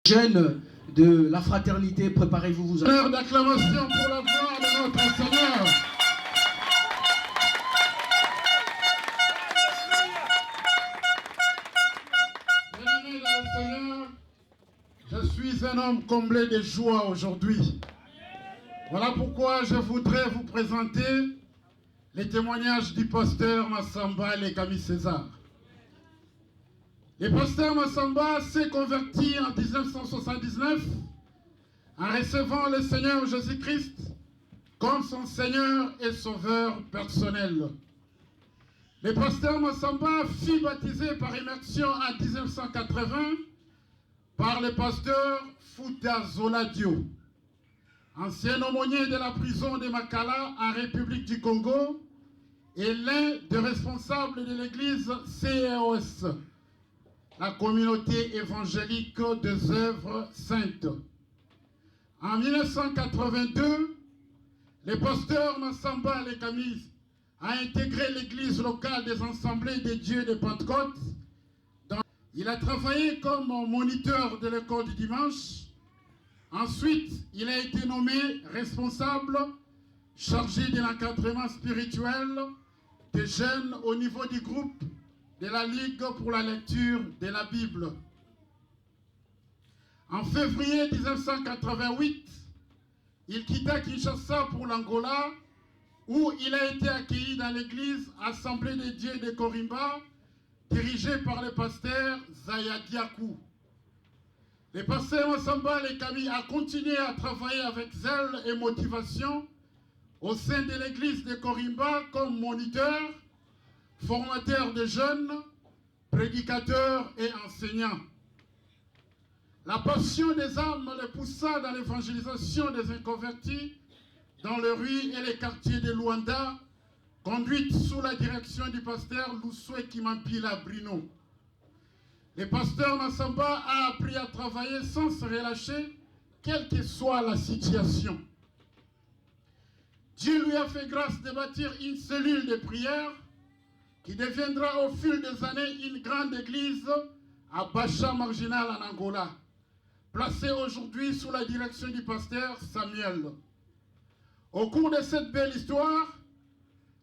Jeunes de la fraternité, préparez-vous, vous allez... Heure d'acclamation pour la gloire de notre Seigneur. Bien-aimés dans le Seigneur, je suis un homme comblé de joie aujourd'hui. Voilà pourquoi je voudrais vous présenter les témoignages du pasteur Massamba Lekami César. Le pasteur Massamba s'est converti en 1979 en recevant le Seigneur Jésus-Christ comme son Seigneur et Sauveur personnel. Le pasteur Massamba fut baptisé par immersion en 1980 par le pasteur Fouta Zoladio, ancien aumônier de la prison de Makala en République du Congo et l'un des responsables de l'église CEOS, la communauté évangélique des œuvres saintes. En 1982, le pasteur Massamba Lekami a intégré l'église locale des Assemblées des Dieux de Pentecôte. Il a travaillé comme moniteur de l'école du dimanche. Ensuite, il a été nommé responsable chargé de l'encadrement spirituel des jeunes au niveau du groupe de la Ligue pour la lecture de la Bible. En février 1988, il quitta Kinshasa pour l'Angola, où il a été accueilli dans l'église Assemblée des Dieux de Korimba, dirigée par le pasteur Zaya Diakou. Le pasteur Massamba Lekami a continué à travailler avec zèle et motivation au sein de l'église de Korimba comme moniteur, formateur de jeunes, prédicateur et enseignant. La passion des âmes le poussa dans l'évangélisation des inconvertis dans les rues et les quartiers de Luanda, conduite sous la direction du pasteur Loussoué Kimampila Brino. Le pasteur Massamba a appris à travailler sans se relâcher, quelle que soit la situation. Dieu lui a fait grâce de bâtir une cellule de prière qui deviendra au fil des années une grande église à Bacha Marginal en Angola, placée aujourd'hui sous la direction du pasteur Samuel. Au cours de cette belle histoire,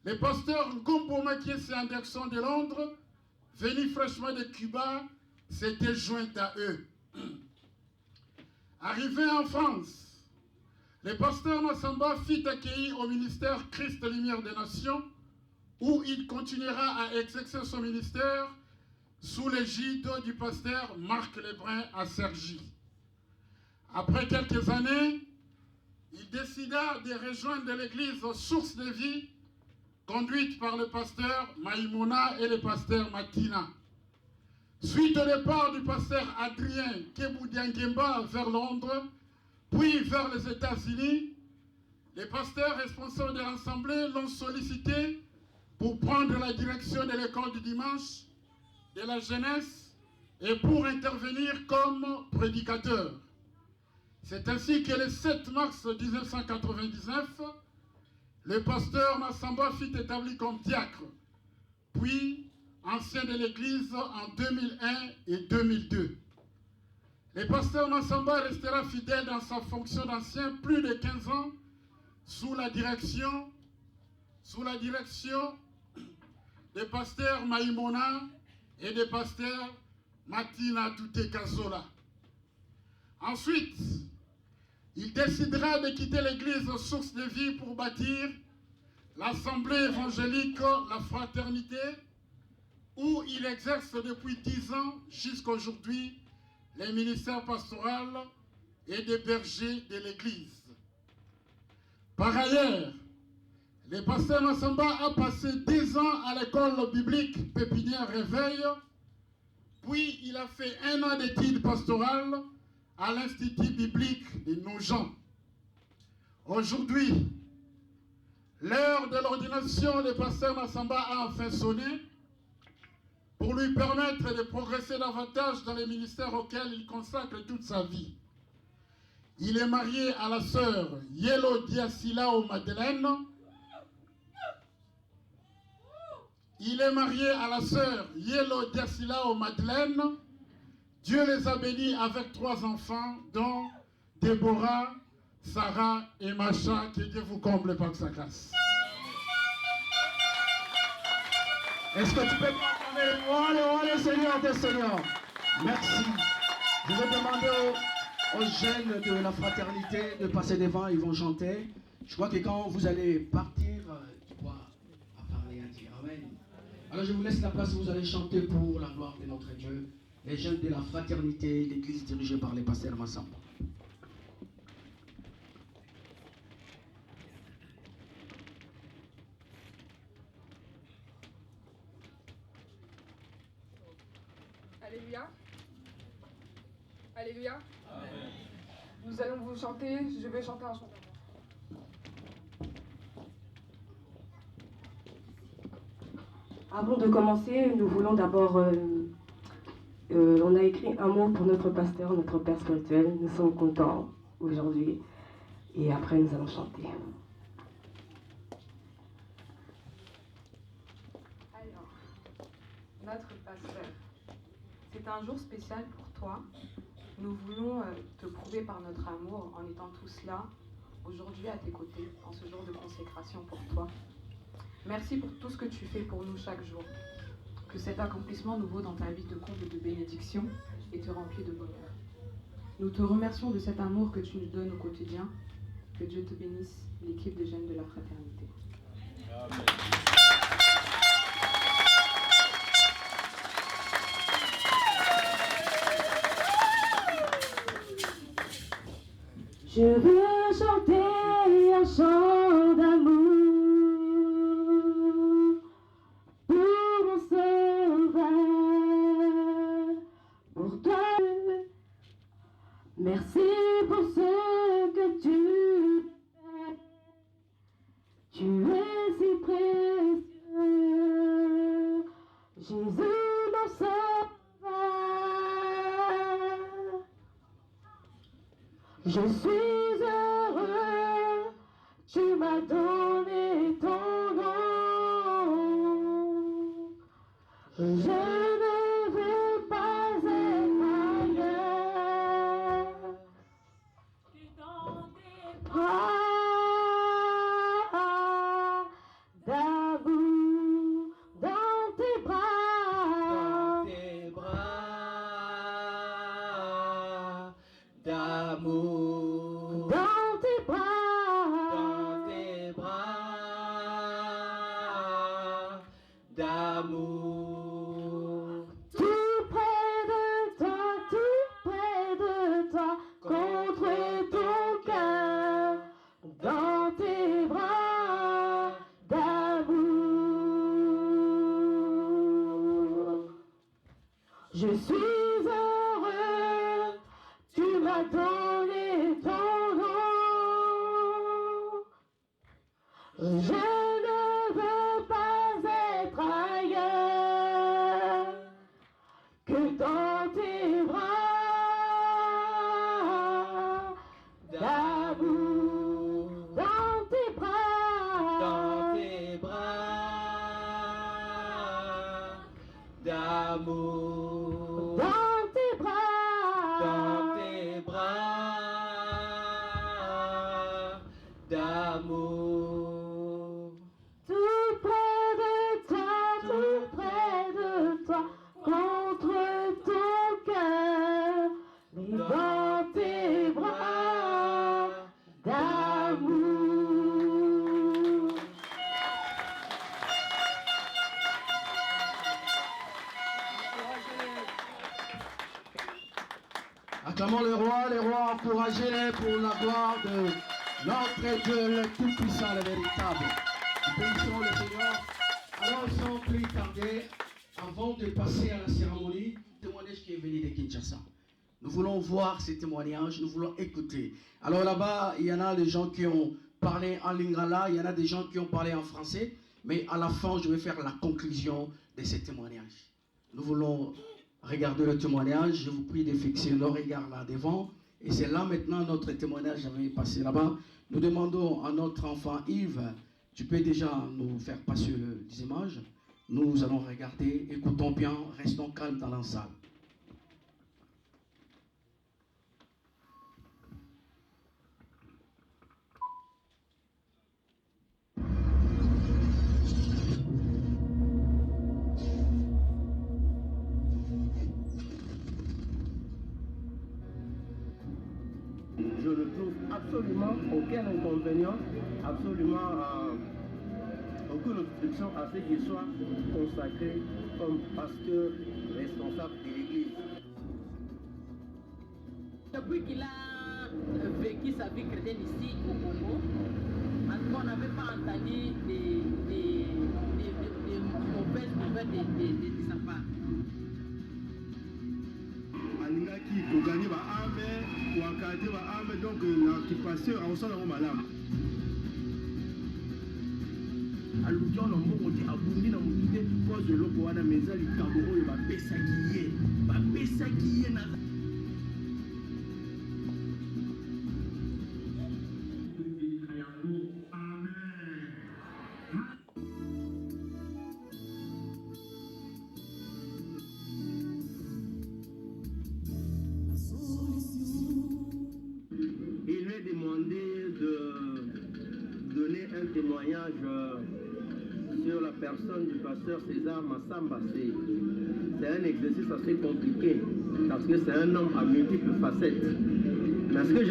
le pasteur Ngombo Makiesi Anderson de Londres, venu fraîchement de Cuba, s'était joint à eux. Arrivé en France, le pasteur Massamba fut accueilli au ministère Christ Lumière des Nations, où il continuera à exercer son ministère sous l'égide du pasteur Marc Lebrun à Cergy. Après quelques années, il décida de rejoindre l'église Source de Vie, conduite par le pasteur Maïmouna et le pasteur Matina. Suite au départ du pasteur Adrien Keboudiangemba vers Londres, puis vers les États-Unis, les pasteurs responsables de l'Assemblée l'ont sollicité pour prendre la direction de l'école du dimanche, de la jeunesse et pour intervenir comme prédicateur. C'est ainsi que le 7 mars 1999, le pasteur Massamba fut établi comme diacre, puis ancien de l'église en 2001 et 2002. Le pasteur Massamba restera fidèle dans sa fonction d'ancien plus de 15 ans sous la direction des pasteurs Maïmona et des pasteurs Matina Touté Kazola. Ensuite, il décidera de quitter l'église Source de Vie pour bâtir l'Assemblée évangélique La Fraternité, où il exerce depuis 10 ans jusqu'à aujourd'hui les ministères pastoral et des bergers de l'église. Par ailleurs, le pasteur Massamba a passé 10 ans à l'école biblique Pépinière Réveil, puis il a fait 1 an d'études pastorales à l'Institut biblique de Nogent. Aujourd'hui, l'heure de l'ordination du pasteur Massamba a enfin sonné pour lui permettre de progresser davantage dans les ministères auxquels il consacre toute sa vie. Il est marié à la sœur Yelo Diasilao Madeleine. Dieu les a bénis avec 3 enfants, dont Déborah, Sarah et Macha. Que Dieu vous comble par sa grâce. Est-ce que tu peux m'entendre? Oh, le Seigneur des Seigneurs. Merci. Je vais demander aux jeunes de la fraternité de passer devant, ils vont chanter. Je crois que quand vous allez partir, tu pourras parler à dire Amen. Alors je vous laisse la place, vous allez chanter pour la gloire de notre Dieu. Les jeunes de la fraternité, l'église dirigée par les pasteurs Massamba. Alléluia. Alléluia. Amen. Nous allons vous chanter, je vais chanter un chant d'amour. Avant de commencer, nous voulons d'abord, on a écrit un mot pour notre pasteur, notre père spirituel. Nous sommes contents aujourd'hui et après nous allons chanter. Alors, notre pasteur, c'est un jour spécial pour toi. Nous voulons te prouver par notre amour en étant tous là, aujourd'hui à tes côtés, en ce jour de consécration pour toi. Merci pour tout ce que tu fais pour nous chaque jour. Que cet accomplissement nouveau dans ta vie te comble de bénédictions et te remplit de bonheur. Nous te remercions de cet amour que tu nous donnes au quotidien. Que Dieu te bénisse, l'équipe des jeunes de la fraternité. Amen. Je veux chanter un chant d'amour pour mon sauveur, pour toi. Merci pour ce que tu fais. Tu es si précieux, Jésus mon sauveur. Je suis heureux, tu m'as donné ton nom. Je ne veux pas être ailleurs que dans tes bras d'amour, dans tes bras D'amour. dans tes Bras d'amour, tout près de toi, contre ton cœur, dans tes bras d'amour. Je suis heureux, tu m'as donné ton nom. Je ne veux pas être ailleurs que dans tes bras d'amour, dans tes bras d'amour, dans tes bras d'amour, tout près de toi, contre ton cœur, mais dans tes bras d'amour. Acclamons les rois encouragez-les pour la gloire de notre Dieu, le Tout-Puissant, le véritable. Nous bénissons le Seigneur. Alors, sans plus tarder, avant de passer à la cérémonie, témoignage qui est venu de Kinshasa. Nous voulons voir ces témoignages, nous voulons écouter. Alors là-bas, il y en a des gens qui ont parlé en lingala, il y en a des gens qui ont parlé en français, mais à la fin, je vais faire la conclusion de ces témoignages. Nous voulons regarder le témoignage. Je vous prie de fixer nos regards là devant. Et c'est là maintenant notre témoignage avait passé là-bas. Nous demandons à notre enfant Yves, tu peux déjà nous faire passer les images. Nous allons regarder, écoutons bien, restons calmes dans la salle. Je ne trouve absolument aucun inconvénient, absolument aucune obstruction à ce qu'il soit consacré comme pasteur responsable de l'Église. Depuis qu'il a vécu sa vie chrétienne ici au Congo, on n'avait pas entendu des mauvaises nouvelles de sa part. alingaki koganye baame wakate baame donc na occupation akosala yango malamu aluki wana mbongo te abundi na motu te cause eloko wana me eza likambo oyo bapesaki ye na témoignage sur la personne du pasteur César Massamba. C'est un exercice assez compliqué parce que c'est un homme à multiples facettes. Mais ce que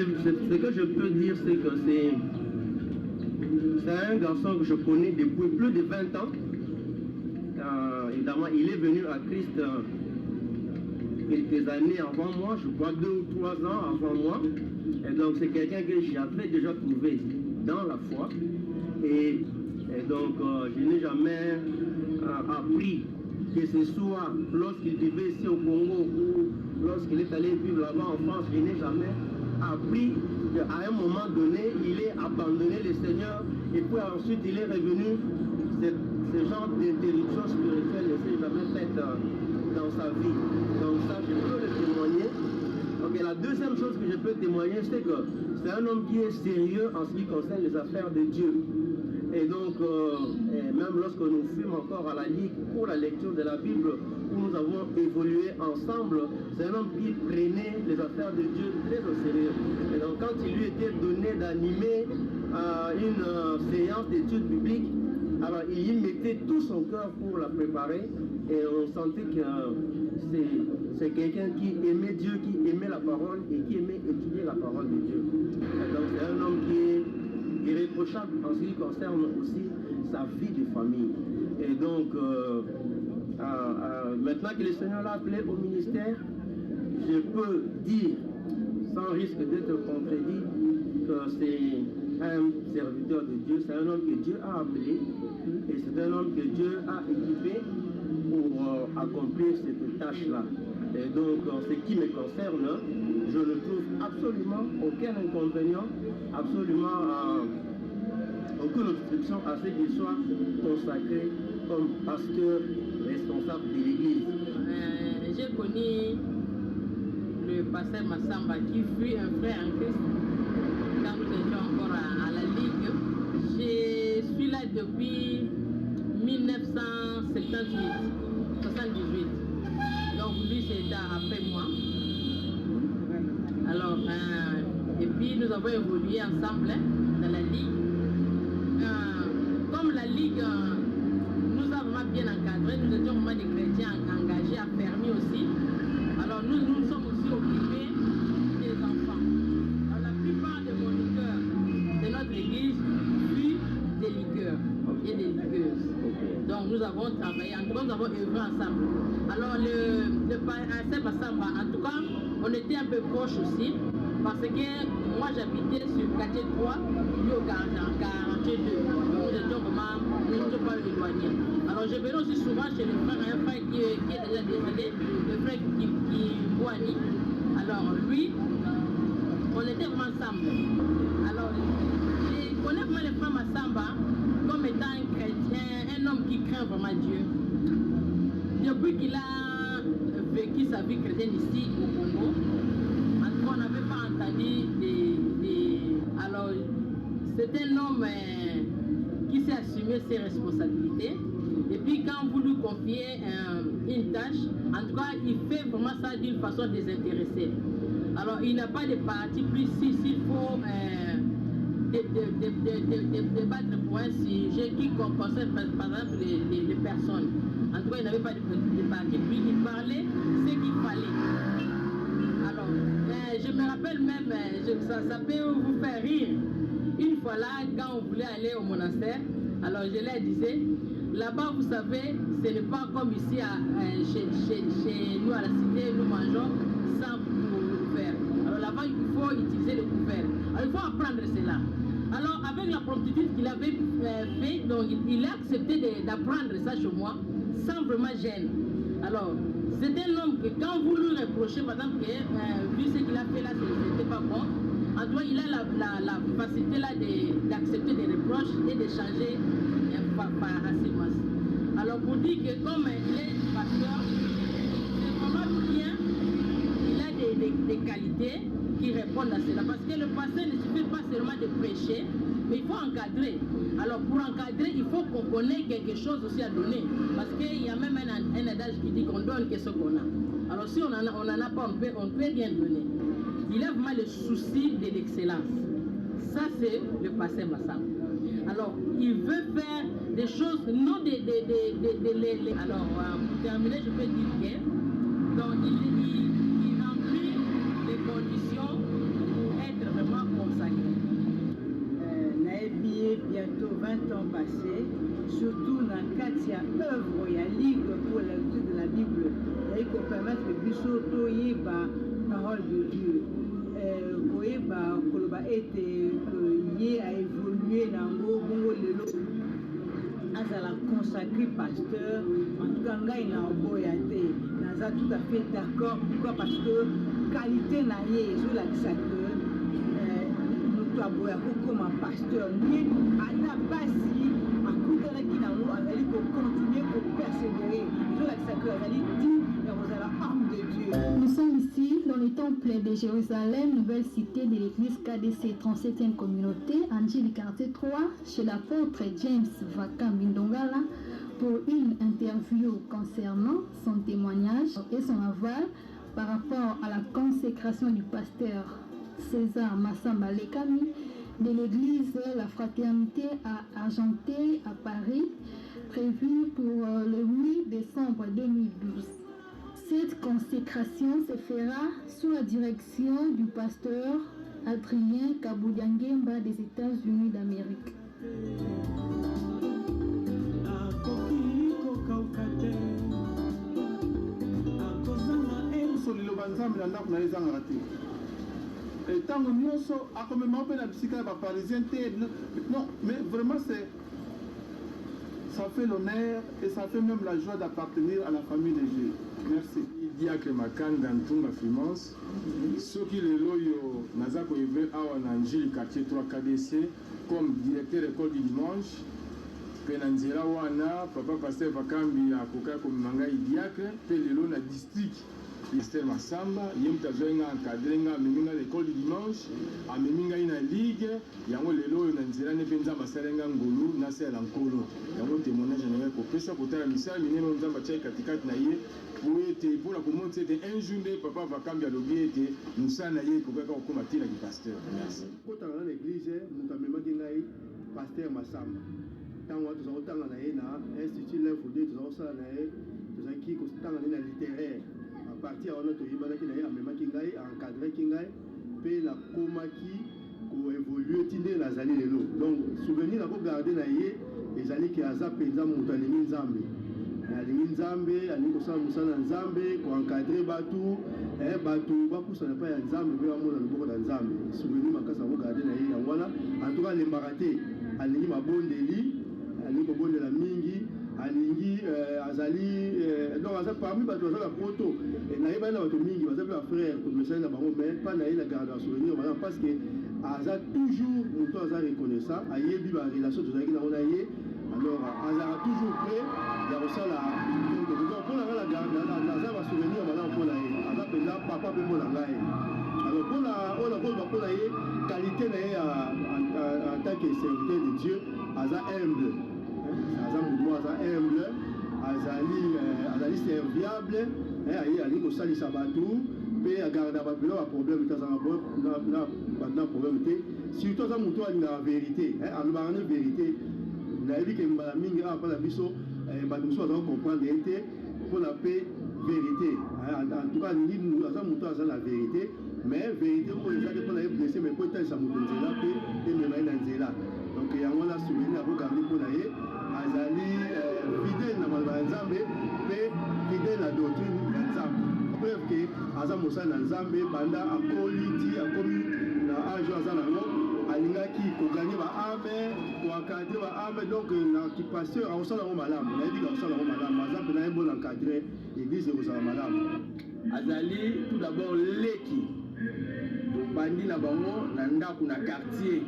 je peux dire, c'est que c'est un garçon que je connais depuis plus de 20 ans. Évidemment, il est venu à Christ quelques années avant moi, je crois 2 ou 3 ans avant moi. Et donc c'est quelqu'un que j'avais déjà trouvé dans la foi. Et donc, je n'ai jamais appris, que ce soit lorsqu'il vivait ici au Congo ou lorsqu'il est allé vivre là-bas en France, je n'ai jamais appris qu'à un moment donné, il ait abandonné le Seigneur et puis ensuite il est revenu. Ce genre d'interruption spirituelle ne s'est jamais faite dans sa vie. Donc ça, je peux le témoigner. Okay, la deuxième chose que je peux témoigner, c'est que c'est un homme qui est sérieux en ce qui concerne les affaires de Dieu. Et donc, même lorsque nous fûmes encore à la Ligue pour la lecture de la Bible, où nous avons évolué ensemble, c'est un homme qui prenait les affaires de Dieu très au sérieux. Et donc, quand il lui était donné d'animer une séance d'études bibliques, alors il y mettait tout son cœur pour la préparer. Et on sentait que c'est quelqu'un qui aimait Dieu, qui aimait la parole et qui aimait étudier la parole de Dieu. Et donc, c'est un homme qui est irréprochable en ce qui concerne aussi sa vie de famille. Et donc, maintenant que le Seigneur l'a appelé au ministère, je peux dire, sans risque d'être contredit, que c'est un serviteur de Dieu, c'est un homme que Dieu a appelé et c'est un homme que Dieu a équipé pour accomplir cette tâche-là. Et donc, en ce qui me concerne, je ne trouve absolument aucun inconvénient, absolument aucune obstruction à ce qu'il soit consacré comme pasteur responsable de l'Église. J'ai connu le pasteur Massamba qui fut un frère en Christ quand nous étions encore à la Ligue. Je suis là depuis 1978. Donc lui c'était après moi. Alors, et puis nous avons évolué ensemble dans la Ligue. Comme la Ligue nous a vraiment bien encadrés, nous étions vraiment des chrétiens engagés, affermis aussi. Alors nous sommes aussi occupés des enfants. Alors, la plupart de moniteurs de notre église fuient des liqueurs et des ligueuses. Donc nous avons travaillé, en tout cas nous avons œuvré ensemble. Alors le pasteur Massamba, en tout cas, on était un peu proches aussi, parce que moi j'habitais sur quartier 3, lui au quartier 2. Nous étions vraiment, nous n'étions pas éloignés. Alors je venais aussi souvent chez le frère, un frère qui est déjà décédé, le frère qui Boani. Alors lui, on était vraiment ensemble. Alors je connais vraiment le frère Massamba comme étant un chrétien, un homme qui craint vraiment Dieu. Depuis qu'il a vécu sa vie chrétienne ici au Congo, on n'avait pas entendu Alors, c'est un homme qui s'est assumé ses responsabilités. Et puis, quand vous lui confiez une tâche, en tout cas, il fait vraiment ça d'une façon désintéressée. Alors, il n'a pas de parti pris s'il faut débattre pour un sujet qui concerne par exemple les personnes. En tout cas, il n'avait pas de parti pris, il parlait ce qu'il fallait. Alors, je me rappelle même, ça peut vous faire rire. Une fois là, quand on voulait aller au monastère, alors je leur disais, là-bas, vous savez, ce n'est pas comme ici chez nous à la cité, nous mangeons sans couvert. Alors là-bas, il faut utiliser le couvert. Alors il faut apprendre cela. Alors avec la promptitude qu'il avait fait, donc il a accepté d'apprendre ça chez moi sans vraiment gêne. Alors c'est un homme que quand vous lui reprochez, par exemple, que vu ce qu'il a fait là, c'était pas bon, en tout cas il a la facilité là d'accepter des reproches et de changer par assurance. Alors pour dire que comme il est pasteur, c'est vraiment bien, il a des qualités qui répondent à cela. Parce que le pasteur ne suffit pas seulement de prêcher, mais il faut encadrer. Alors pour encadrer, il faut qu'on connaisse quelque chose aussi à donner. Parce qu'il y a même un adage qui dit qu'on donne que ce qu'on a. Alors si on n'en a pas, on peut rien donner. Il a vraiment le souci de l'excellence. Ça c'est le pasteur Massamba. Alors il veut faire des choses, non Alors pour terminer, je peux dire que donc, il remplit les conditions pour être vraiment consacré. Naebi bientôt 20 ans passés, surtout dans Katia œuvre et livre pour la lecture de la Bible, et pour permettre que Bissoto y la parole de Dieu. Voyez, Koloba était y a évolué dans le Bongo Lelo. Azala consacré pasteur, en tout cas, il a boyaté. Naza tout à fait d'accord. Pourquoi? Parce que qualité n'a rien, je l'accepte. Nous avons comme un pasteur. Mais à la base, à coup de qui n'a pas, on allait continuer à persévérer. Je l'accepte. On allait dire, vous avez l'âme de Dieu. Nous sommes ici dans le temple de Jérusalem, nouvelle cité de l'église KDC 37e communauté, Angeli quartier 3, chez l'apôtre James Vakambindongala, pour une interview concernant son témoignage et son aval par rapport à la consécration du pasteur César Massamba Lekami de l'église La Fraternité à Argenté à Paris, prévue pour le 8 décembre 2012. Cette consécration se fera sous la direction du pasteur Adrien Kaboudiangemba des États-Unis d'Amérique. Et tant que nous sommes à comme membre de la psychiatre parisienne, non, mais vraiment ça fait l'honneur et ça fait même la joie d'appartenir à la famille de Dieu. Merci. Diacre Makanda Ntunga Finance, ceux qui le loyo Nazako Yves Awa Nanjili quartier 3 KDC comme directeur école du dimanche. Penanzela wana papa pasteur Vakambi akoka comme manga Diacre, pe lelo na district Esther Massamba, yemtazoinga encadrenga meminga l'école du dimanche, a meminga ina ligue, yango lelo na nzela ne penza masarenga ngolu na sela nkolo. Yango témoignage na ko pesa kotala misala minene nzamba tchai katikati na ye. Pour la commande, c'était un jour de papa Vakambi à l'obéité, nous sommes allés pour faire comme le pasteur. Merci. Quand on est dans l'église, nous avons dit pasteur Massamba. Quand on est dans l'Institut L'Infodé, nous avons dit que nous avons littéraire. À partir de notre Yibana, encadré Kingai, puis la Komaki, pour évoluer, Tindé, Nazali Lelo. Donc, souvenir, nous avons gardé les années qui ont zappé, nous avons mis Zambé. Alingi Nzambe, alingi kosala musala Nzambe, ko encadrer batu, batu bapusa na pa ya Nzambe pe amona loboko na Nzambe. Souvenir makasa mo garder na ye yangwana. En tout cas les maraté, alingi mabondeli, alingi kobondela mingi, alingi azali donc azali parmi batu azala poto. Na ye bana batu mingi, bazali ba frère ko mesana na bango mais pas na ye la garder souvenir maintenant parce que aza toujours muto aza reconnaissant, ayebi ba relation tozaki na ona ye. Alors, on a toujours prêt, il y a aussi la. Donc, pour la souvenir, pour la papa pour la alors, pour la qualité en tant que serviteur de Dieu, elle est humble. Elle est humble, elle est serviable, elle est au sali sabatou, puis elle garde un problème, surtout, elle a la vérité, elle a la vérité. Naïvi que mbala mingi a pas la biso bato so za comprendre été pour la paix vérité en tout cas nous avons la vérité mais vérité pour les gens qui ont blessé mais pour être ça moto nzela pe et même na nzela donc il y a on a souligné à regarder pour naie azali fidèle na malba nzambe pe fidèle na doctrine ya nzambe preuve que aza mosala na nzambe banda akomi na âge azana ngo alingaki kokanye ba ame wakadre ba ame donc na ki pasteur awosala ngo malamu na yebi awosala ngo malamu aza pe na yebo na cadre église ezala malamu azali tout d'abord leki bandi na bango na ndako na quartier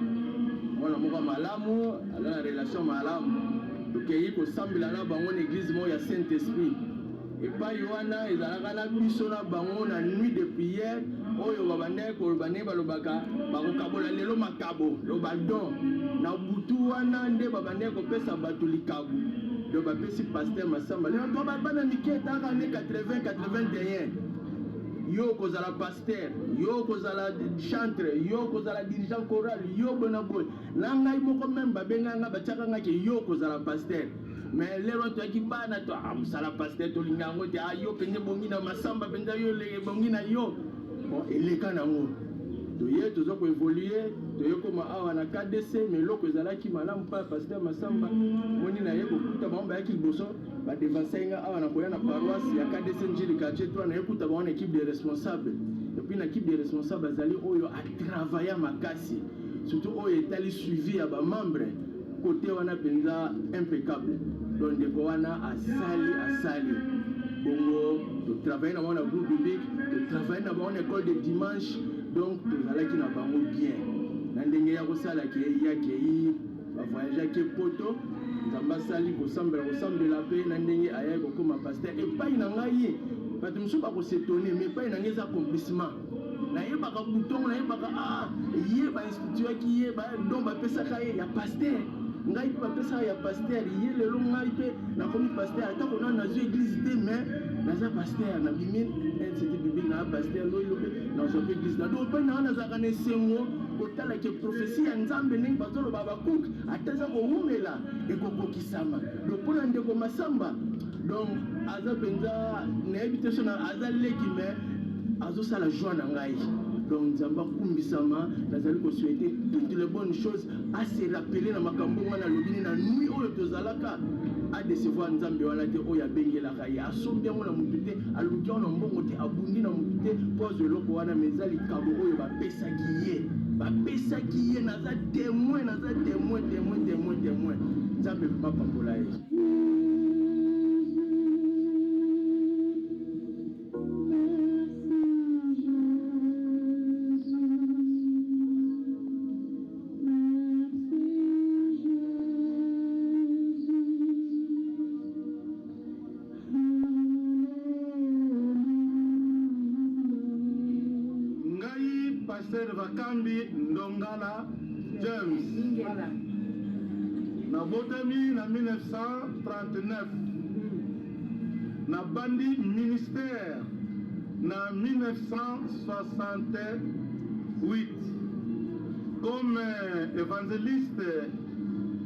mwana moko malamu ala na relation malamu tokeyi kosambela na bango na église moko ya Saint Esprit epai wana ezalaka na biso na bango na nuit de prière oyo babandaki koloba nde balobaka bakokabola lelo makabo loba don na butu wana nde babandaki kopesa bato likabu do bapesi Pasteur Massamba lelo to bana mike etaka ne 80-81 yo kozala pasteur yo kozala chantre yo kozala dirigeant choral yo bona boy na ngai moko même babenganga batiaka nga ke yo kozala pasteur mais lelo toyaki bana to amsala pasteur tolinga yango te yo penye bongi na Massamba penza yo lege bongi na yo bon eleka nango toye toza koévoluer toye koma awa na KDC mais loko ezalaki malamu pa Pasteur Massamba moni na ye kokuta bango bayaki liboso badevansenga awa na koya na paroisse ya KDC Njili quartier 3 na ye kuta bango na équipe de responsable et puis na équipe de responsable azali oyo atravaille makasi surtout oyo etali suivi ya bamembre côté wana penza impeccable donc ndeko wana asali bongo totravaille na bango na groupe biblique totravaille na bango na école de dimanche donc tozalaki na bango bien na ndenge ya kosalaki eyakei bavoyageaki poto nzambe asali kosambela mpe na ndenge ayaki kokóma pasteur epai na ngai bato mosusu bakosetone mais epai na ngai eza accomplissement nayebaka butongo nayebaka ye bainstitutaki ye donc bapesaka ye ya pasteur ngai mpe bapesaka ya pasteur ye lelo ngai mpe nakomi pasteur ata kona nazwi église te mais naza pasteur nabimi institut biblique na pasteur loyo mpe nazwa mpe église na donc mpe nanga nazalaka na esengo kotalaki prophétie ya nzambe ndenge bazoloba bakuki ata eza kowumela ekokokisama donc mpo na ndeko Massamba donc aza mpenza nayebi te so aza leki mais azosala joie na ngai donc nzambe akumbisama nazali kosouhaiter toutes les bonnes choses ase rappeler na makambo wana alobini na nuit oyo tozalaka adecevoir nzambe wana te oyo abengelaka ye asombi yango na motu te aluki yango na mbongo te abundi na motu te mpo azwa eloko wana mais eza likambo oyo bapesaki ye naza témoin nzambe mapambola ye Vakambi Ndongala James na botami na 1939 na bandi ministère na 1968 comme évangéliste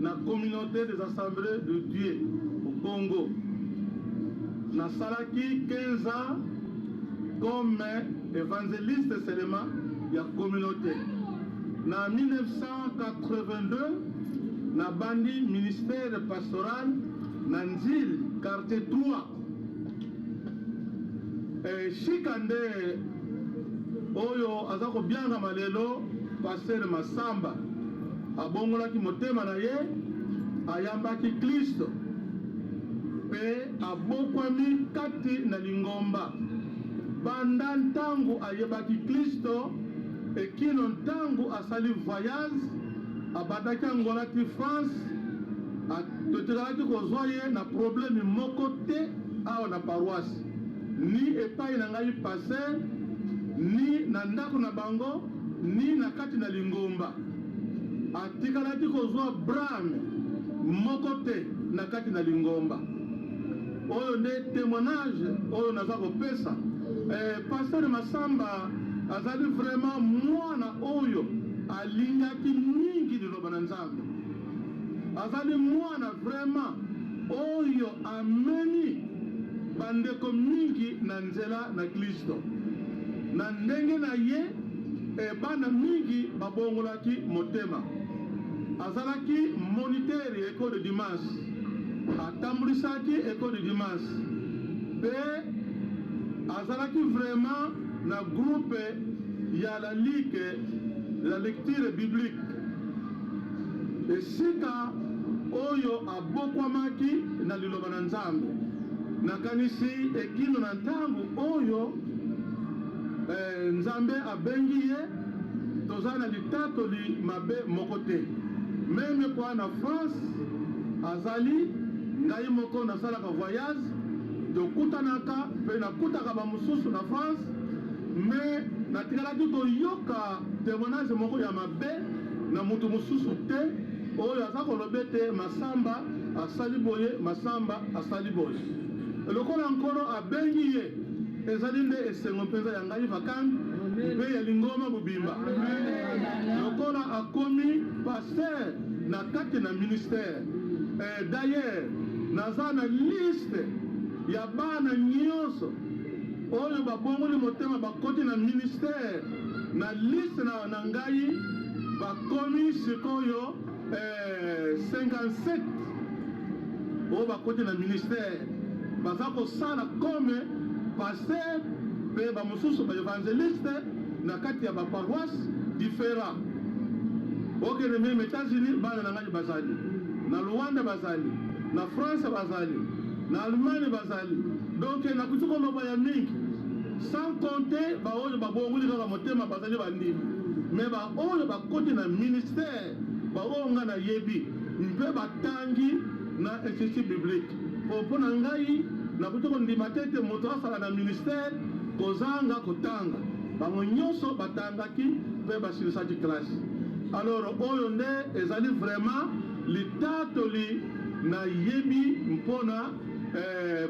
na communauté des assemblées de Dieu au Congo na salaki 15 ans comme évangéliste seulement ya communauté na 1982 na bandi ministère pastoral na Njili quartier 3 shikande oyo aza kobianga lelo Pasteur Massamba abongolaki motema na ye ayambaki Kristo pe abokwami kati na lingomba banda ntango ayebaki Kristo ekino ntango asali voyage abadaki angolaki France totekalaki kozwa ye na problème moko te awa na paroisse ni epai na ngai pasteur ni na ndako na bango ni na kati na lingomba atikalaki kozwa brame moko te na kati na lingomba oyo nde témoignage oyo naza kopesa Pasteur Massamba azali vraiment mwana oyo alingaki mingi liloba na Nzambe azali mwana vraiment oyo ameni bandeko mingi na nzela na Kristo na ndenge na ye bana mingi babongolaki motema azalaki moniteur école de dimanche atambulisaki école de dimanche pe azalaki vraiment na groupe ya la ligue la lecture biblique esika oyo abokwamaki na liloba na Nzambe nakanisi ekino na ntango oyo Nzambe abengi ye toza na litatoli mabe moko te meme kwa na France azali ngai moko nasalaka voyage tokutanaka mpe nakutaka bamosusu na France me natikalaki koyoka témoignage moko ya mabe na mutu mosusu te oyo aza kolobe te Masamba asali boye Masamba asali boye lokola nkolo abengi ye ezali nde esengo mpenza ya ngai vakangi mpe ya lingoma mobimba lokola akomi paster na kati na ministère d'ailleurs naza na liste ya bana nyonso oyo babongoli motema bakoti na ministère na liste na ngai bakomi sikoyo 57 oyo bakoti na ministère baza kosala comme paster mpe bamosusu baévangéliste na kati ya baparoisse différent okende meme États-Unis bana na ngai bazali na Rwanda bazali na France bazali na Allemagne bazali donc nakuti koloba ya mingi sans compter baoyo babongoli kaka motema bazali bandimi me baoyo bakoti na ministère baoyo nga na yebi mpe batangi na institut biblique mpo na ngai nakuti kondima te ete moto asala na ministère kozanga kotanga bango nyonso batangaki mpe basilisaki classe alors oyo nde ezali vraiment litatoli na yebi mpona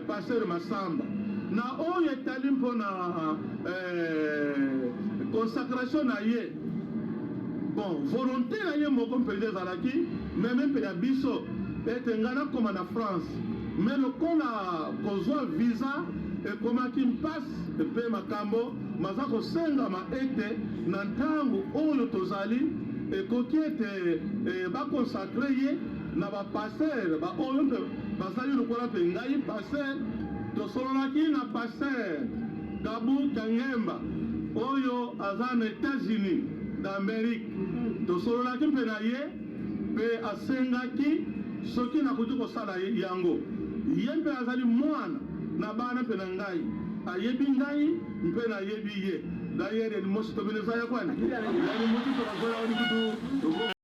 Pasteur Masamba na oyo etali mpona consacration na ye bon volonté na ye moko mpenza ezalaki meme mpe ya biso ete ngai nakoma na France me lokola kozwa visa ekomaki mpasi mpe makambo maza kosengama ete na ntango oyo tozali ekoki ete bakonsakre ye na bapaster baoyo mpe bazali lokola mpe ngai paster tosololaki na paster Gabu Kangemba oyo aza na États-Unis d'Amérique tosololaki mpe na ye mpe asengaki soki nakoki kosala yango ye mpe azali mwana na bana mpe na ngai ayebi ngai mpe nayebi ye d'ailleurs ni mosi tobeleza ya kwani yani mosi tokazoya oni kutu